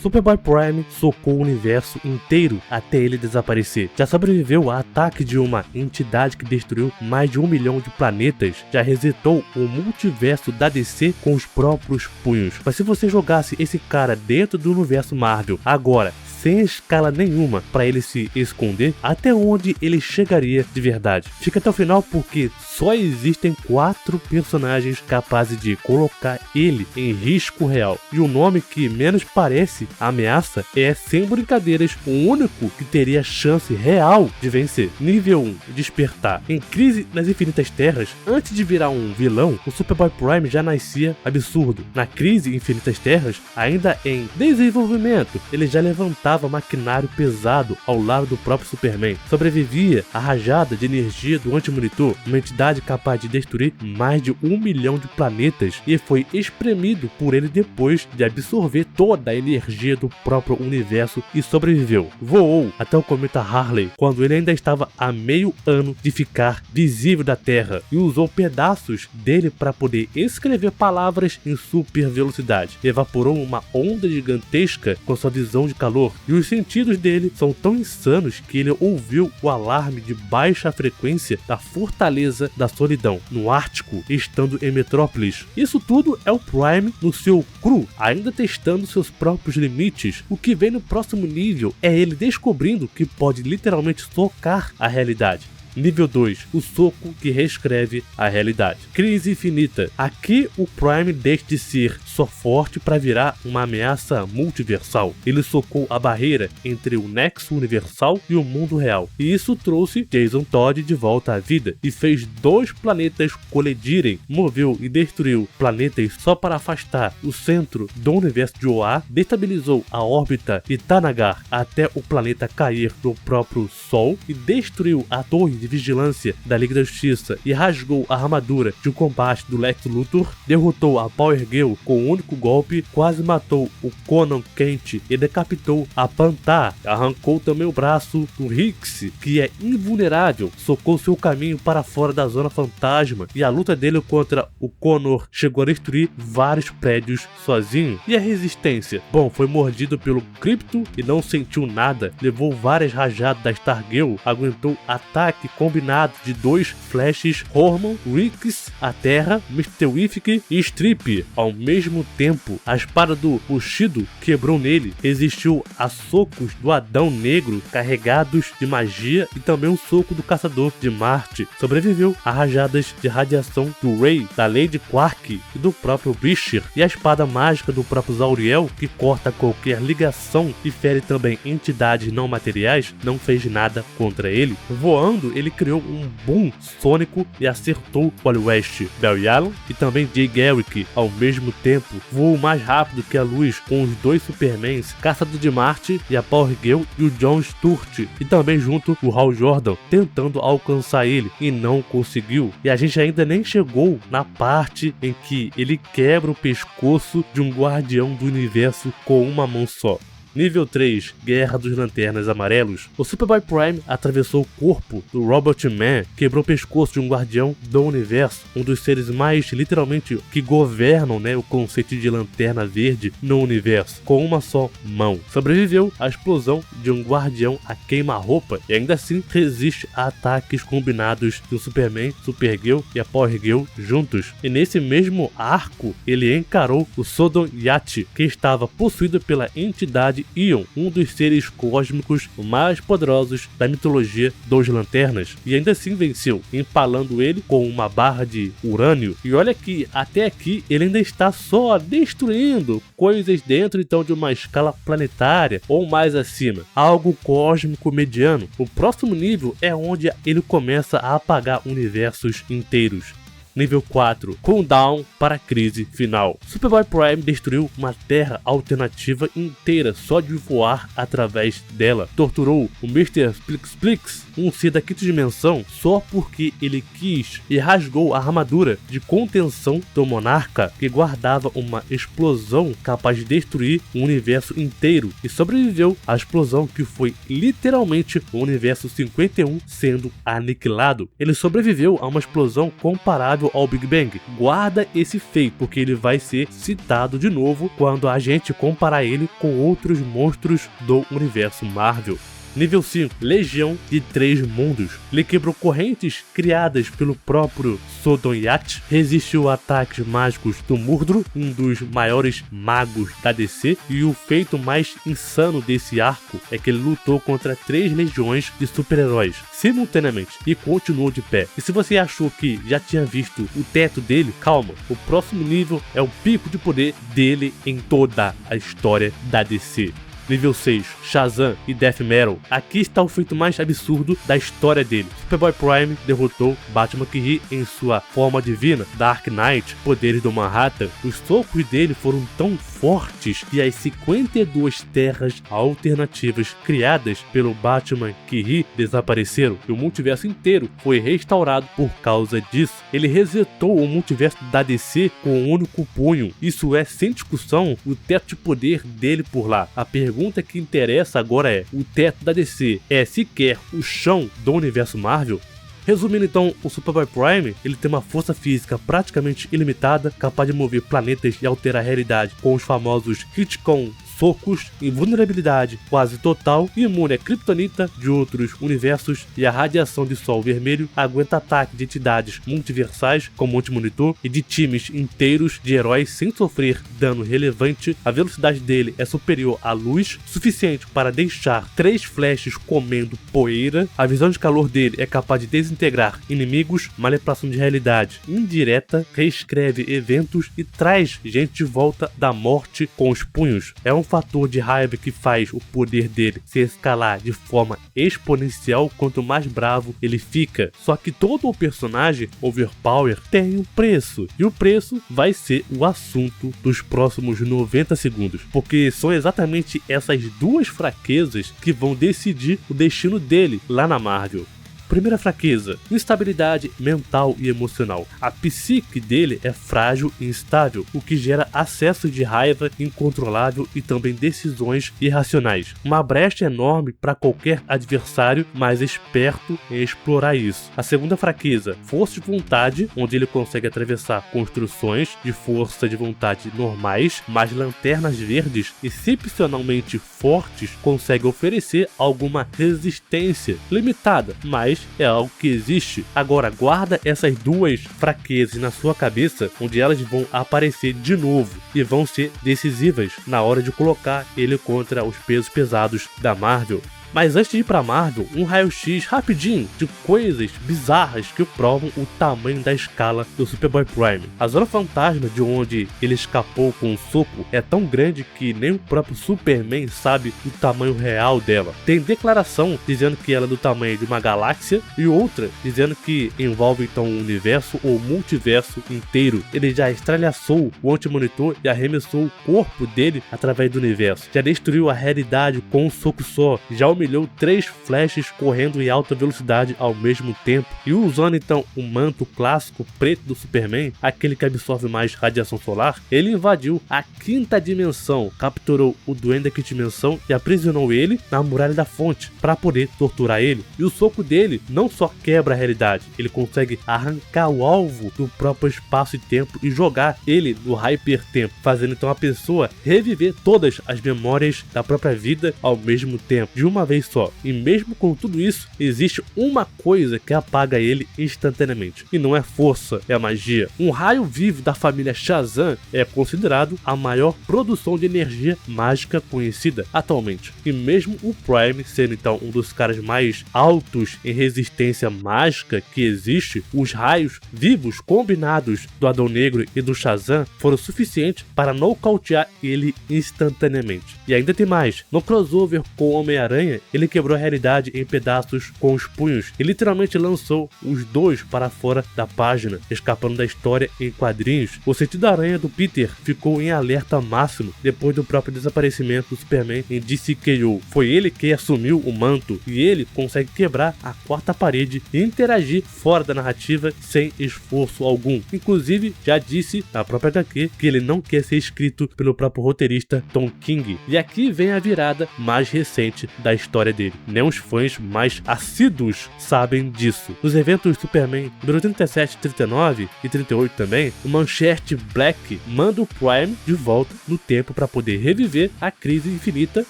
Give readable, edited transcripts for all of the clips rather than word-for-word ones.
Superboy Prime socou o universo inteiro até ele desaparecer. Já sobreviveu a ataque de uma entidade que destruiu mais de 1 milhão de planetas. Já resetou o multiverso da DC com os próprios punhos. Mas se você jogasse esse cara dentro do universo Marvel agora, sem escala nenhuma para ele se esconder, até onde ele chegaria de verdade? Fica até o final porque só existem 4 personagens capazes de colocar ele em risco real. E o nome que menos parece ameaça é, sem brincadeiras, o único que teria chance real de vencer. Nível 1, Despertar. Em Crise nas Infinitas Terras, antes de virar um vilão, o Superboy Prime já nascia absurdo. Na Crise Infinitas Terras, ainda em desenvolvimento, ele já levantava maquinário pesado ao lado do próprio Superman. Sobrevivia à rajada de energia do Anti-Monitor, uma entidade capaz de destruir mais de 1 milhão de planetas, e foi espremido por ele depois de absorver toda a energia do próprio universo e sobreviveu. Voou até o cometa Harley quando ele ainda estava a meio ano de ficar visível da Terra e usou pedaços dele para poder escrever palavras em super velocidade. Evaporou uma onda gigantesca com sua visão de calor, e os sentidos dele são tão insanos que ele ouviu o alarme de baixa frequência da Fortaleza da Solidão, no Ártico, estando em Metrópolis. Isso tudo é o Prime no seu cru, ainda testando seus próprios limites. O que vem no próximo nível é ele descobrindo que pode literalmente socar a realidade. Nível 2, o soco que reescreve a realidade. Crise Infinita. Aqui o Prime deixa de ser só forte para virar uma ameaça multiversal. Ele socou a barreira entre o Nexo Universal e o mundo real. E isso trouxe Jason Todd de volta à vida e fez 2 planetas colidirem. Moveu e destruiu planetas só para afastar o centro do universo de Oa. Destabilizou a órbita de Thanagar até o planeta cair do próprio Sol e destruiu a torre de vigilância da Liga da Justiça e rasgou a armadura de combate do Lex Luthor, derrotou a Power Girl com um único golpe, quase matou o Conan Kent e decapitou a Panther, arrancou também o braço do Hicks, que é invulnerável, socou seu caminho para fora da Zona Fantasma, e a luta dele contra o Connor chegou a destruir vários prédios sozinho. E a resistência? Bom, foi mordido pelo Crypto e não sentiu nada, levou várias rajadas da Stargirl, aguentou ataque combinado de 2 flashes Hormon, Rix, a Terra, Mr. Wific e Strip. Ao mesmo tempo, a espada do Bushido quebrou nele, resistiu a socos do Adão Negro carregados de magia e também um soco do Caçador de Marte. Sobreviveu a rajadas de radiação do Ray, da Lady Quark e do próprio Bishir, e a espada mágica do próprio Zauriel, que corta qualquer ligação e fere também entidades não materiais, não fez nada contra ele. Voando, ele criou um boom sônico e acertou Wally West, Barry Allen e também Jay Garrick. Ao mesmo tempo, voou mais rápido que a luz com os 2 Supermans, Caçador de Marte e a Power Girl, e o John Stewart, e também junto o Hal Jordan, tentando alcançar ele e não conseguiu. E a gente ainda nem chegou na parte em que ele quebra o pescoço de um guardião do universo com uma mão só. Nível 3, Guerra dos Lanternas Amarelos. O Superboy Prime atravessou o corpo do Robot Man, quebrou o pescoço de um guardião do universo, um dos seres mais literalmente que governam, o conceito de lanterna verde no universo, com uma só mão. Sobreviveu à explosão de um guardião a queima-roupa e ainda assim resiste a ataques combinados do Superman, Supergirl e a Power Girl juntos. E nesse mesmo arco, ele encarou o Sodom Yati, que estava possuído pela entidade Ion, um dos seres cósmicos mais poderosos da mitologia dos Lanternas, e ainda assim venceu, empalando ele com uma barra de urânio. E olha que até aqui ele ainda está só destruindo coisas dentro então de uma escala planetária ou mais acima, algo cósmico mediano. O próximo nível é onde ele começa a apagar universos inteiros. Nível 4, Countdown para a crise final. Superboy Prime destruiu uma terra alternativa inteira só de voar através dela. Torturou o Mr. Splix, um ser da quinta dimensão, só porque ele quis, e rasgou a armadura de contenção do Monarca, que guardava uma explosão capaz de destruir o universo inteiro, e sobreviveu à explosão que foi literalmente o universo 51 sendo aniquilado. Ele sobreviveu a uma explosão comparável improvável ao Big Bang. Guarda esse feito, porque ele vai ser citado de novo quando a gente comparar ele com outros monstros do universo Marvel. Nível 5, Legião de 3 Mundos. Ele quebrou correntes criadas pelo próprio Sodonyat, resistiu a ataques mágicos do Murdru, um dos maiores magos da DC, e o feito mais insano desse arco é que ele lutou contra 3 legiões de super-heróis simultaneamente e continuou de pé. E se você achou que já tinha visto o teto dele, calma, o próximo nível é o pico de poder dele em toda a história da DC. Nível 6, Shazam e Death Metal. Aqui está o feito mais absurdo da história dele. Superboy Prime derrotou Batman que ri em sua forma divina, Dark Knight, poderes do Manhattan. Os socos dele foram tão fortes que as 52 terras alternativas criadas pelo Batman que ri desapareceram e o multiverso inteiro foi restaurado por causa disso. Ele resetou o multiverso da DC com um único punho. Isso é, sem discussão, o teto de poder dele por lá. A pergunta que interessa agora é: o teto da DC é sequer o chão do universo Marvel? Resumindo então, o Superboy Prime, ele tem uma força física praticamente ilimitada, capaz de mover planetas e alterar a realidade com os famosos Hitcon socos, invulnerabilidade quase total, imune a kryptonita de outros universos e a radiação de sol vermelho, aguenta ataque de entidades multiversais como Anti-Monitor e de times inteiros de heróis sem sofrer dano relevante. A velocidade dele é superior à luz, suficiente para deixar 3 flashes comendo poeira. A visão de calor dele é capaz de desintegrar inimigos, manipulação de realidade indireta, reescreve eventos e traz gente de volta da morte com os punhos. É um fator de raiva que faz o poder dele se escalar de forma exponencial quanto mais bravo ele fica. Só que todo o personagem overpower tem um preço, e o preço vai ser o assunto dos próximos 90 segundos, porque são exatamente essas duas fraquezas que vão decidir o destino dele lá na Marvel. Primeira fraqueza, instabilidade mental e emocional. A psique dele é frágil e instável, o que gera acesso de raiva incontrolável e também decisões irracionais. Uma brecha enorme para qualquer adversário mais esperto em explorar isso. A segunda fraqueza, força de vontade, onde ele consegue atravessar construções de força de vontade normais, mas lanternas verdes excepcionalmente fortes conseguem oferecer alguma resistência limitada, mas é algo que existe. Agora, guarda essas duas fraquezas na sua cabeça, onde elas vão aparecer de novo e vão ser decisivas na hora de colocar ele contra os pesos pesados da Marvel. Mas antes de ir pra Marvel, um raio-x rapidinho de coisas bizarras que provam o tamanho da escala do Superboy Prime. A Zona Fantasma, de onde ele escapou com um soco, é tão grande que nem o próprio Superman sabe o tamanho real dela. Tem declaração dizendo que ela é do tamanho de uma galáxia e outra dizendo que envolve então o universo ou multiverso inteiro. Ele já estralhaçou o Anti-Monitor e arremessou o corpo dele através do universo. Já destruiu a realidade com um soco só. Já humilhou 3 flashes correndo em alta velocidade ao mesmo tempo e usando então o manto clássico preto do Superman, aquele que absorve mais radiação solar. Ele invadiu a 5ª dimensão, capturou o Duende da 5ª dimensão e aprisionou ele na Muralha da Fonte para poder torturar ele. E o soco dele não só quebra a realidade, ele consegue arrancar o alvo do próprio espaço e tempo e jogar ele no hypertempo, fazendo então a pessoa reviver todas as memórias da própria vida ao mesmo tempo, de uma vez só. E mesmo com tudo isso, existe uma coisa que apaga ele instantaneamente, e não é força, é a magia. Um raio vivo da família Shazam é considerado a maior produção de energia mágica conhecida atualmente, e mesmo o Prime sendo então um dos caras mais altos em resistência mágica que existe, os raios vivos combinados do Adão Negro e do Shazam foram suficientes para nocautear ele instantaneamente. E ainda tem mais, no crossover com o Homem-Aranha, ele quebrou a realidade em pedaços com os punhos e literalmente lançou os dois para fora da página, escapando da história em quadrinhos. O sentido aranha do Peter ficou em alerta máximo depois do próprio desaparecimento do Superman em DCKO. Foi ele que assumiu o manto e ele consegue quebrar a 4ª parede e interagir fora da narrativa sem esforço algum. Inclusive, já disse na própria HQ que ele não quer ser escrito pelo próprio roteirista Tom King. E aqui vem a virada mais recente da história história dele. Nem os fãs mais assíduos sabem disso. Nos eventos Superman número 37, 39 e 38 também, o Manchete Black manda o Prime de volta no tempo para poder reviver a crise infinita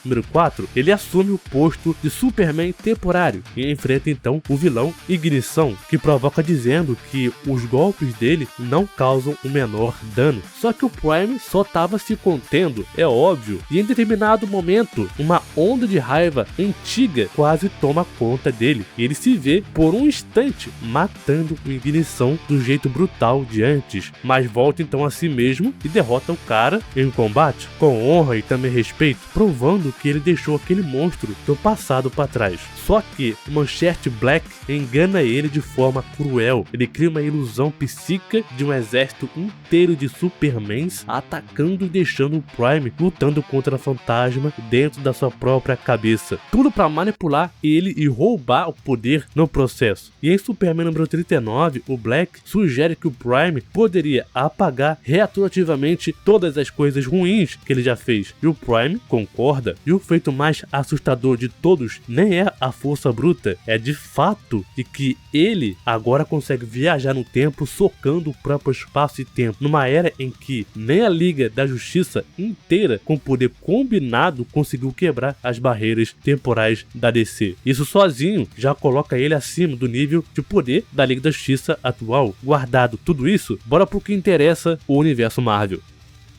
número 4. Ele assume o posto de Superman temporário e enfrenta então o vilão Ignição, que provoca dizendo que os golpes dele não causam o menor dano. Só que o Prime só estava se contendo, é óbvio, e em determinado momento uma onda de raiva antiga quase toma conta dele e ele se vê por um instante matando o Ignição do jeito brutal de antes, mas volta então a si mesmo e derrota o cara em combate com honra e também respeito, provando que ele deixou aquele monstro do passado para trás. Só que o Manchete Black engana ele de forma cruel. Ele cria uma ilusão psíquica de um exército inteiro de Supermans atacando e deixando o Prime lutando contra a Fantasma dentro da sua própria cabeça. Tudo para manipular ele e roubar o poder no processo. E em Superman número 39, o Black sugere que o Prime poderia apagar retroativamente todas as coisas ruins que ele já fez. E o Prime concorda. E o feito mais assustador de todos nem é a força bruta, é de fato de que ele agora consegue viajar no tempo socando o próprio espaço e tempo, numa era em que nem a Liga da Justiça inteira com poder combinado conseguiu quebrar as barreiras temporais da DC. Isso sozinho já coloca ele acima do nível de poder da Liga da Justiça atual. Guardado tudo isso, bora pro que interessa o universo Marvel.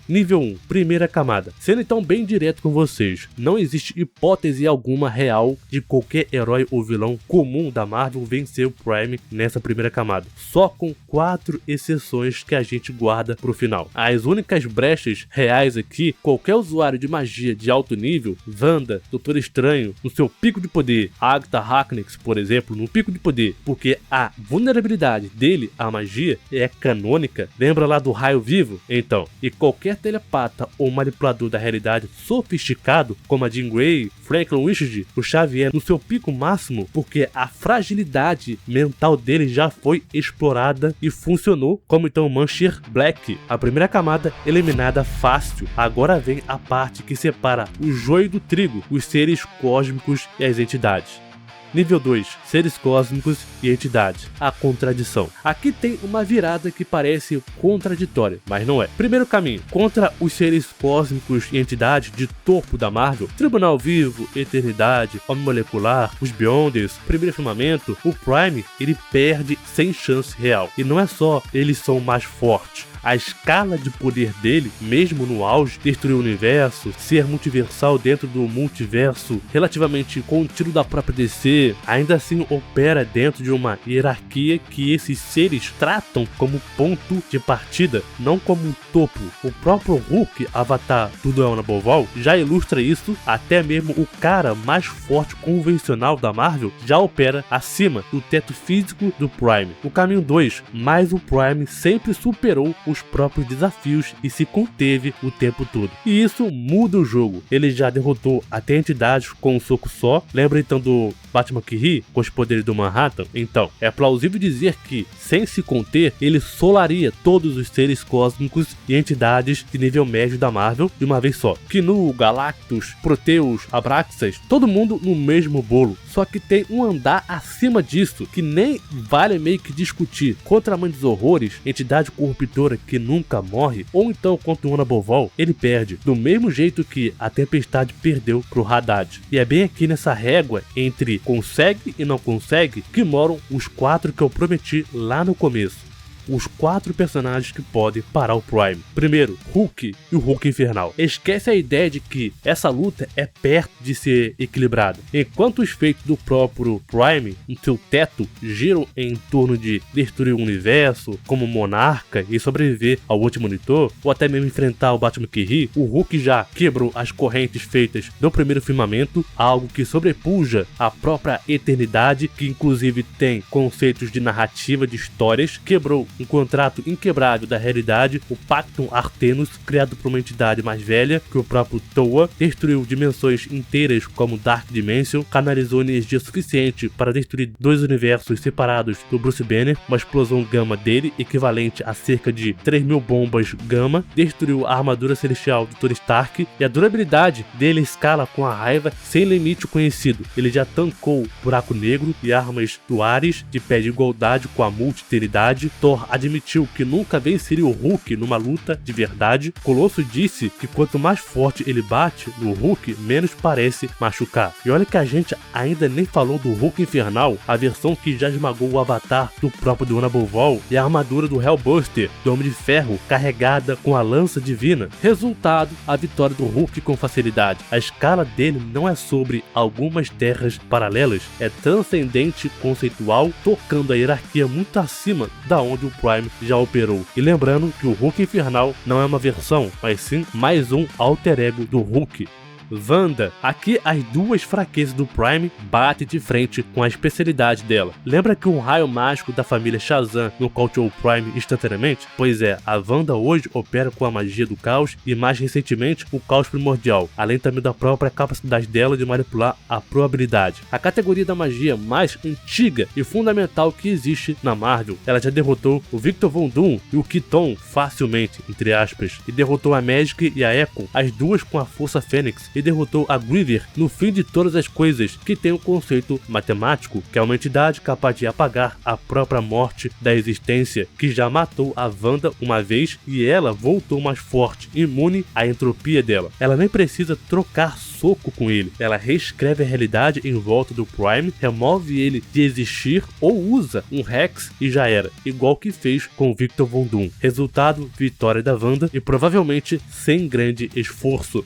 Nível 1, primeira camada. Sendo então bem direto com vocês, não existe hipótese alguma real de qualquer herói ou vilão comum da Marvel vencer o Prime nessa primeira camada. Só com 4 exceções que a gente guarda pro final. As únicas brechas reais aqui, qualquer usuário de magia de alto nível, Wanda, Doutor Estranho, no seu pico de poder, Agatha Harkness, por exemplo, no pico de poder, porque a vulnerabilidade dele à magia é canônica. Lembra lá do raio vivo? Então, e qualquer telepata ou manipulador da realidade sofisticado, como a Jean Grey, Franklin Richards, o Xavier no seu pico máximo, porque a fragilidade mental dele já foi explorada e funcionou, como então Manchete Black. A primeira camada eliminada fácil. Agora vem a parte que separa o joio do trigo, os seres cósmicos e as entidades. Nível 2, seres cósmicos e entidades. A contradição. Aqui tem uma virada que parece contraditória, mas não é. Primeiro caminho, contra os seres cósmicos e entidades de topo da Marvel, Tribunal Vivo, Eternidade, Homem Molecular, os Beyonders, Primeiro Firmamento, o Prime, ele perde sem chance real. E não é só eles são mais fortes. A escala de poder dele, mesmo no auge, destruir o universo, ser multiversal dentro do multiverso relativamente contido da própria DC, ainda assim opera dentro de uma hierarquia que esses seres tratam como ponto de partida, não como um topo. O próprio Hulk, Avatar do Dona Boval, já ilustra isso, até mesmo o cara mais forte convencional da Marvel já opera acima do teto físico do Prime. O caminho 2, mas o Prime sempre superou os próprios desafios e se conteve o tempo todo. E isso muda o jogo. Ele já derrotou até entidades com um soco só. Lembra então do Batman que ri com os poderes do Manhattan? Então, é plausível dizer que, sem se conter, ele solaria todos os seres cósmicos e entidades de nível médio da Marvel de uma vez só. Knu, Galactus, Proteus, Abraxas, todo mundo no mesmo bolo. Só que tem um andar acima disso, que nem vale meio que discutir. Contra a Mãe dos Horrores, entidade corruptora que nunca morre, ou então contra o Ana Boval, ele perde, do mesmo jeito que a Tempestade perdeu pro Haddad. E é bem aqui nessa régua entre consegue e não consegue que moram os 4 que eu prometi lá no começo. Os 4 personagens que podem parar o Prime. Primeiro, Hulk e o Hulk Infernal. Esquece a ideia de que essa luta é perto de ser equilibrada. Enquanto os feitos do próprio Prime, no seu teto, giram em torno de destruir o universo, como monarca e sobreviver ao último monitor, ou até mesmo enfrentar o Batman que ri, o Hulk já quebrou as correntes feitas no primeiro firmamento, algo que sobrepuja a própria eternidade, que inclusive tem conceitos de narrativa de histórias, quebrou um contrato inquebrável da realidade, o Pactum Artenus, criado por uma entidade mais velha que o próprio Toa, destruiu dimensões inteiras como Dark Dimension, canalizou energia suficiente para destruir 2 universos separados do Bruce Banner, uma explosão gama dele, equivalente a cerca de 3.000 bombas gama, destruiu a armadura celestial do Tony Stark, e a durabilidade dele escala com a raiva sem limite conhecido. Ele já tancou Buraco Negro e armas do Ares, de pé de igualdade com a multiteridade. Thor admitiu que nunca venceria o Hulk numa luta de verdade. Colosso disse que quanto mais forte ele bate no Hulk, menos parece machucar. E olha que a gente ainda nem falou do Hulk Infernal, a versão que já esmagou o avatar do próprio Dona Bovol, e a armadura do Hellbuster, do Homem de Ferro, carregada com a lança divina. Resultado, a vitória do Hulk com facilidade. A escala dele não é sobre algumas terras paralelas, é transcendente, conceitual, tocando a hierarquia muito acima da onde o Prime já operou. E lembrando que o Hulk Infernal não é uma versão, mas sim mais um alter ego do Hulk. Wanda. Aqui as duas fraquezas do Prime batem de frente com a especialidade dela. Lembra que um raio mágico da família Shazam nocauteou o Prime instantaneamente? Pois é, a Wanda hoje opera com a magia do caos e mais recentemente o caos primordial, além também da própria capacidade dela de manipular a probabilidade. A categoria da magia mais antiga e fundamental que existe na Marvel. Ela já derrotou o Victor Von Doom e o Kiton facilmente, entre aspas, e derrotou a Magic e a Echo, as duas com a Força Fênix, e derrotou a Griever no fim de todas as coisas, que tem um conceito matemático, que é uma entidade capaz de apagar a própria morte da existência, que já matou a Wanda uma vez e ela voltou mais forte, imune à entropia dela. Ela nem precisa trocar soco com ele, ela reescreve a realidade em volta do Prime, remove ele de existir ou usa um Hex e já era, igual que fez com Victor Von Doom. Resultado, vitória da Wanda e provavelmente sem grande esforço.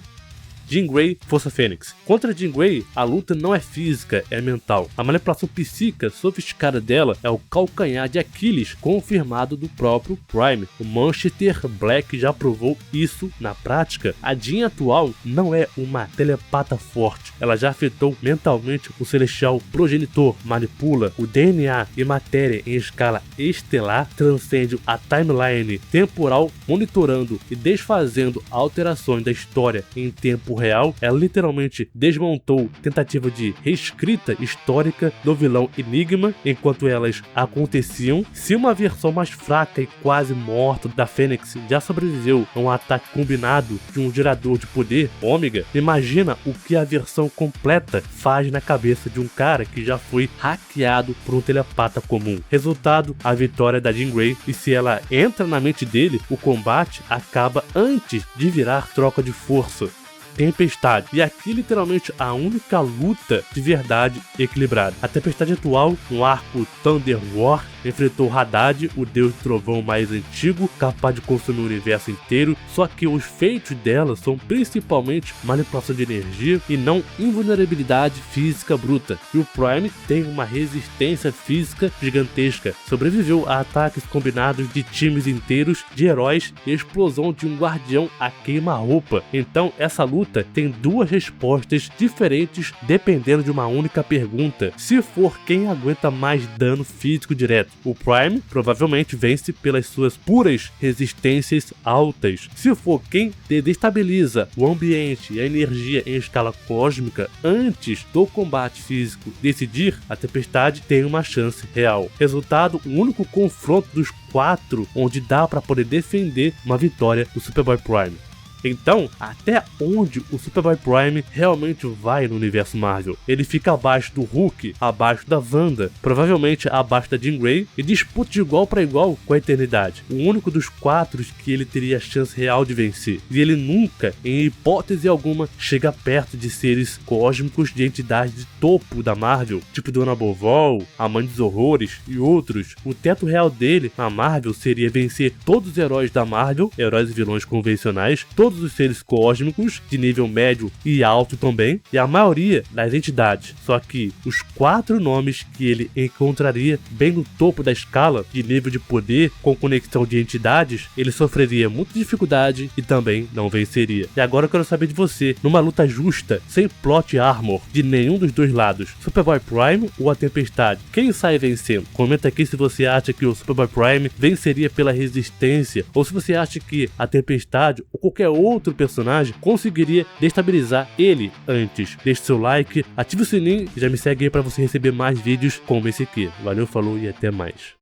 Jean Grey, Força Fênix. Contra Jean Grey, a luta não é física, é mental. A manipulação psíquica sofisticada dela é o calcanhar de Aquiles confirmado do próprio Prime. O Manchester Black já provou isso na prática. A Jean atual não é uma telepata forte. Ela já afetou mentalmente o Celestial Progenitor, manipula o DNA e matéria em escala estelar, transcende a timeline temporal, monitorando e desfazendo alterações da história em tempo real. Ela literalmente desmontou tentativa de reescrita histórica do vilão Enigma enquanto elas aconteciam. Se uma versão mais fraca e quase morta da Fênix já sobreviveu a um ataque combinado de um gerador de poder, Ômega, imagina o que a versão completa faz na cabeça de um cara que já foi hackeado por um telepata comum. Resultado, a vitória da Jean Grey, e se ela entra na mente dele, o combate acaba antes de virar troca de força. Tempestade. E aqui literalmente a única luta de verdade equilibrada. A Tempestade atual, no arco Thunder War, enfrentou Haddad, o deus do trovão mais antigo, capaz de consumir o universo inteiro, só que os feitos dela são principalmente manipulação de energia e não invulnerabilidade física bruta. E o Prime tem uma resistência física gigantesca, sobreviveu a ataques combinados de times inteiros de heróis e explosão de um guardião a queima-roupa. Então essa luta tem duas respostas diferentes dependendo de uma única pergunta. Se for quem aguenta mais dano físico direto, o Prime provavelmente vence pelas suas puras resistências altas. Se for quem desestabiliza o ambiente e a energia em escala cósmica antes do combate físico decidir, a Tempestade tem uma chance real. Resultado, o único confronto dos 4 onde dá para poder defender uma vitória do Superboy Prime. Então, até onde o Superboy Prime realmente vai no universo Marvel? Ele fica abaixo do Hulk, abaixo da Wanda, provavelmente abaixo da Jean Grey, e disputa de igual para igual com a Eternidade. O único dos 4 que ele teria chance real de vencer. E ele nunca, em hipótese alguma, chega perto de seres cósmicos de entidades de topo da Marvel, tipo Dona Bovol, a Mãe dos Horrores e outros. O teto real dele na Marvel seria vencer todos os heróis da Marvel, heróis e vilões convencionais, todos todos os seres cósmicos, de nível médio e alto também, e a maioria das entidades. Só que os 4 nomes que ele encontraria bem no topo da escala de nível de poder com conexão de entidades, ele sofreria muita dificuldade e também não venceria. E agora eu quero saber de você, numa luta justa, sem plot armor de nenhum dos dois lados, Superboy Prime ou a Tempestade, quem sai vencendo? Comenta aqui se você acha que o Superboy Prime venceria pela resistência, ou se você acha que a Tempestade ou qualquer outro personagem conseguiria destabilizar ele antes. Deixe seu like, ative o sininho e já me segue aí para você receber mais vídeos como esse aqui. Valeu, falou e até mais.